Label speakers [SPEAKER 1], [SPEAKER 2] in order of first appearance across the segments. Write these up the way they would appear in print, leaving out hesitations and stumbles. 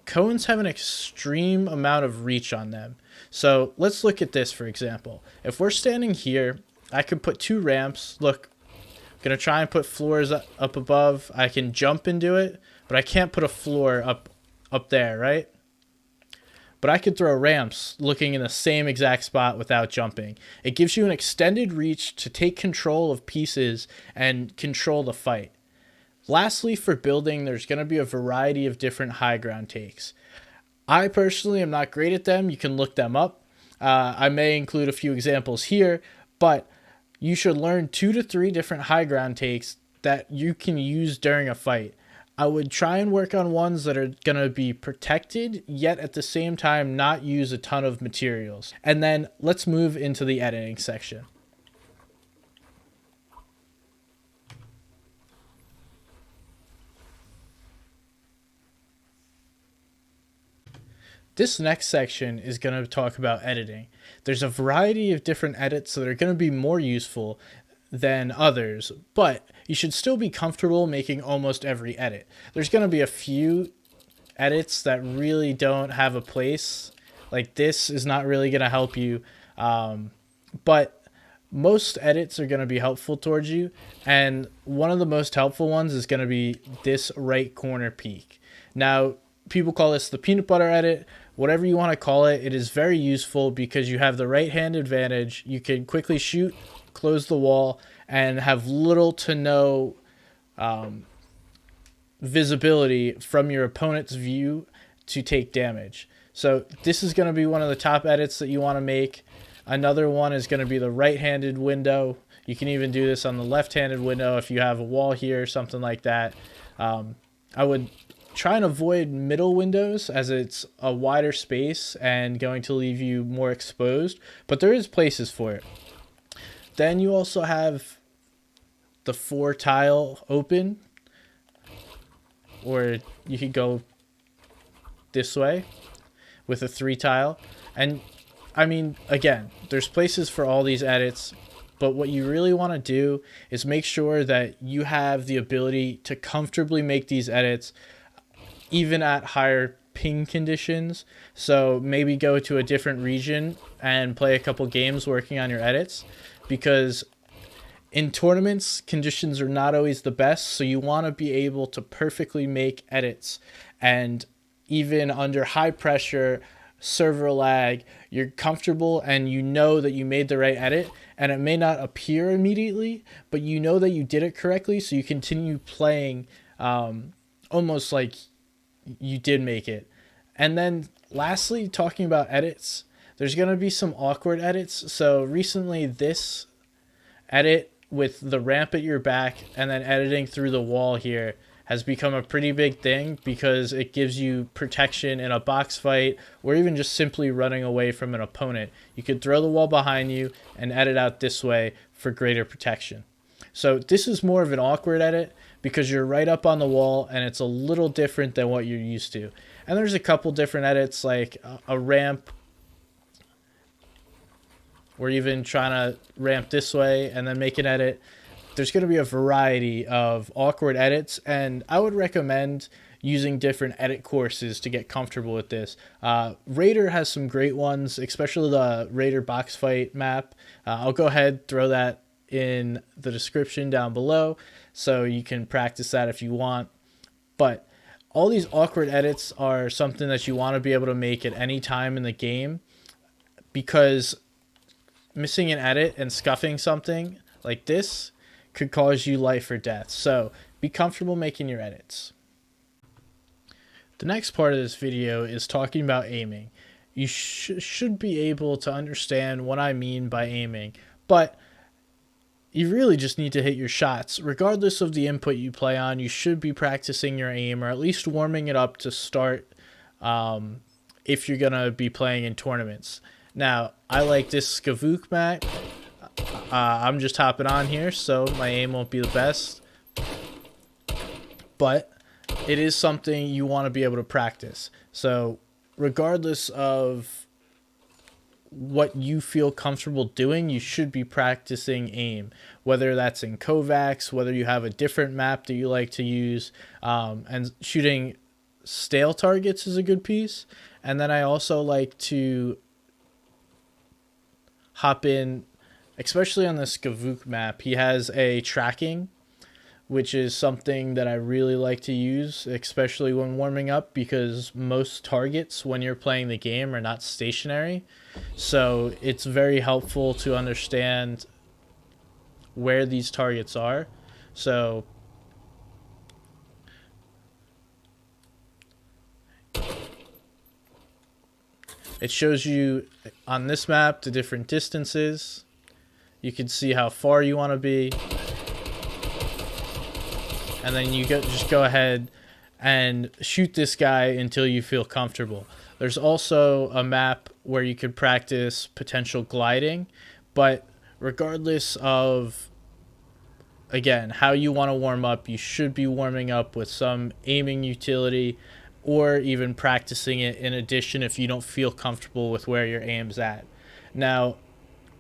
[SPEAKER 1] Cones have an extreme amount of reach on them. So let's look at this, for example. If we're standing here, I could put 2 ramps. Look, I'm going to try and put floors up above. I can jump and do it, but I can't put a floor up there, right? But I could throw ramps looking in the same exact spot without jumping. It gives you an extended reach to take control of pieces and control the fight. Lastly, for building, there's going to be a variety of different high ground takes. I personally am not great at them. You can look them up. I may include a few examples here, but you should learn 2 to 3 different high ground takes that you can use during a fight. I would try and work on ones that are going to be protected, yet at the same time not use a ton of materials. And then let's move into the editing section. This next section is going to talk about editing. There's a variety of different edits that are going to be more useful than others, but you should still be comfortable making almost every edit. There's going to be a few edits that really don't have a place. Like this is not really going to help you, but most edits are going to be helpful towards you, and one of the most helpful ones is going to be this right corner peak. Now, people call this the peanut butter edit. Whatever you want to call it, it is very useful because you have the right hand advantage. You can quickly shoot, close the wall, and have little to no visibility from your opponent's view to take damage. So this is going to be one of the top edits that you want to make. Another one is going to be the right-handed window. You can even do this on the left-handed window if you have a wall here or something like that. I would try and avoid middle windows as it's a wider space and going to leave you more exposed, but there is places for it. Then you also have the 4 tile open, or you could go this way with a 3 tile. And I mean, again, there's places for all these edits, but what you really want to do is make sure that you have the ability to comfortably make these edits even at higher ping conditions. So maybe go to a different region and play a couple games working on your edits, because in tournaments, conditions are not always the best. So you want to be able to perfectly make edits, and even under high pressure, server lag, you're comfortable and you know that you made the right edit, and it may not appear immediately, but you know that you did it correctly, so you continue playing almost like you did make it. And then lastly, talking about edits, there's going to be some awkward edits. So recently this edit with the ramp at your back and then editing through the wall here has become a pretty big thing, because it gives you protection in a box fight or even just simply running away from an opponent. You could throw the wall behind you and edit out this way for greater protection. So this is more of an awkward edit because you're right up on the wall and it's a little different than what you're used to. And there's a couple different edits, like a ramp, or even trying to ramp this way and then make an edit. There's going to be a variety of awkward edits, and I would recommend using different edit courses to get comfortable with this. Raider has some great ones, especially the Raider box fight map. I'll go ahead, throw that in the description down below so you can practice that if you want. But all these awkward edits are something that you want to be able to make at any time in the game, because missing an edit and scuffing something like this could cause you life or death. So be comfortable making your edits. The next part of this video is talking about aiming. You should be able to understand what I mean by aiming, but you really just need to hit your shots. Regardless of the input you play on, you should be practicing your aim, or at least warming it up to start if you're going to be playing in tournaments. Now, I like this Skaavok map. I'm just hopping on here, so my aim won't be the best. But it is something you want to be able to practice. So regardless of what you feel comfortable doing, you should be practicing aim, whether that's in Kovacs, whether you have a different map that you like to use, and shooting stale targets is a good piece. And then I also like to hop in, especially on the Skaavok map. He has a tracking, which is something that I really like to use, especially when warming up, because most targets when you're playing the game are not stationary. So it's very helpful to understand where these targets are. So it shows you on this map the different distances. You can see how far you want to be. And then you just go ahead and shoot this guy until you feel comfortable. There's also a map where you could practice potential gliding, but regardless of, again, how you want to warm up, you should be warming up with some aiming utility, or even practicing it in addition if you don't feel comfortable with where your aim's at. Now,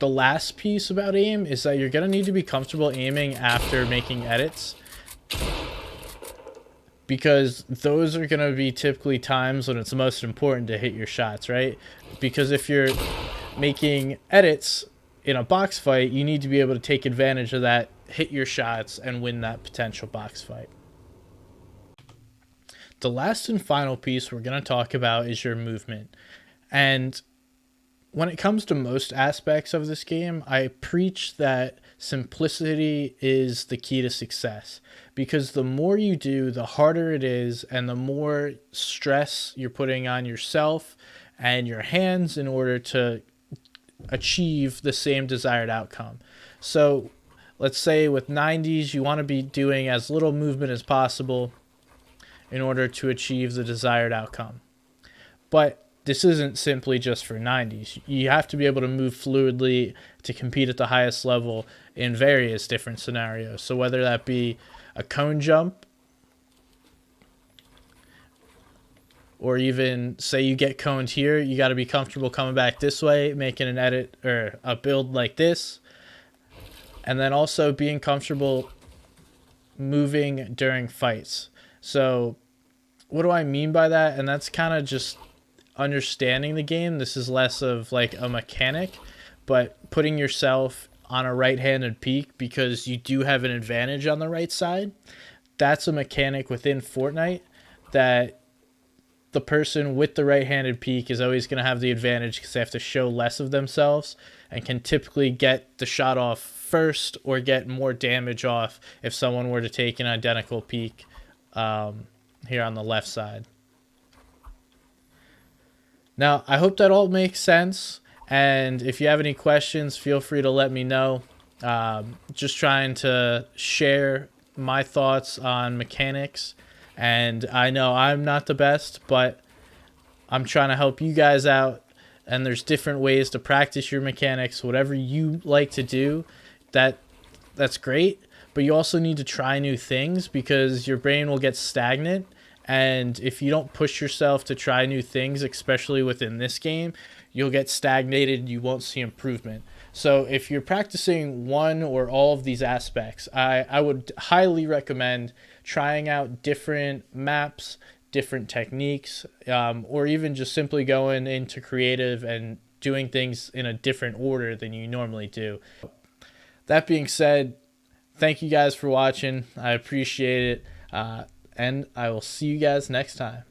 [SPEAKER 1] the last piece about aim is that you're going to need to be comfortable aiming after making edits, because those are going to be typically times when it's most important to hit your shots, right? Because if you're making edits in a box fight, you need to be able to take advantage of that, hit your shots, and win that potential box fight. The last and final piece we're going to talk about is your movement. And when it comes to most aspects of this game, I preach that simplicity is the key to success, because the more you do, the harder it is, and the more stress you're putting on yourself and your hands in order to achieve the same desired outcome. So let's say with 90s, you want to be doing as little movement as possible in order to achieve the desired outcome. But this isn't simply just for 90s. You have to be able to move fluidly to compete at the highest level in various different scenarios. So whether that be a cone jump, or even say you get coned here, you got to be comfortable coming back this way, making an edit or a build like this. And then also being comfortable moving during fights. So what do I mean by that? And that's kind of just understanding the game. This is less of like a mechanic, but putting yourself on a right-handed peek because you do have an advantage on the right side. That's a mechanic within Fortnite that the person with the right-handed peek is always going to have the advantage because they have to show less of themselves and can typically get the shot off first or get more damage off if someone were to take an identical peek here on the left side. Now, I hope that all makes sense, and if you have any questions, feel free to let me know. Just trying to share my thoughts on mechanics, and I know I'm not the best, but I'm trying to help you guys out, and there's different ways to practice your mechanics. Whatever you like to do, that's great, but you also need to try new things because your brain will get stagnant. And if you don't push yourself to try new things, especially within this game, you'll get stagnated. You won't see improvement. So if you're practicing one or all of these aspects, I would highly recommend trying out different maps, different techniques, or even just simply going into creative and doing things in a different order than you normally do. That being said, thank you guys for watching. I appreciate it. And I will see you guys next time.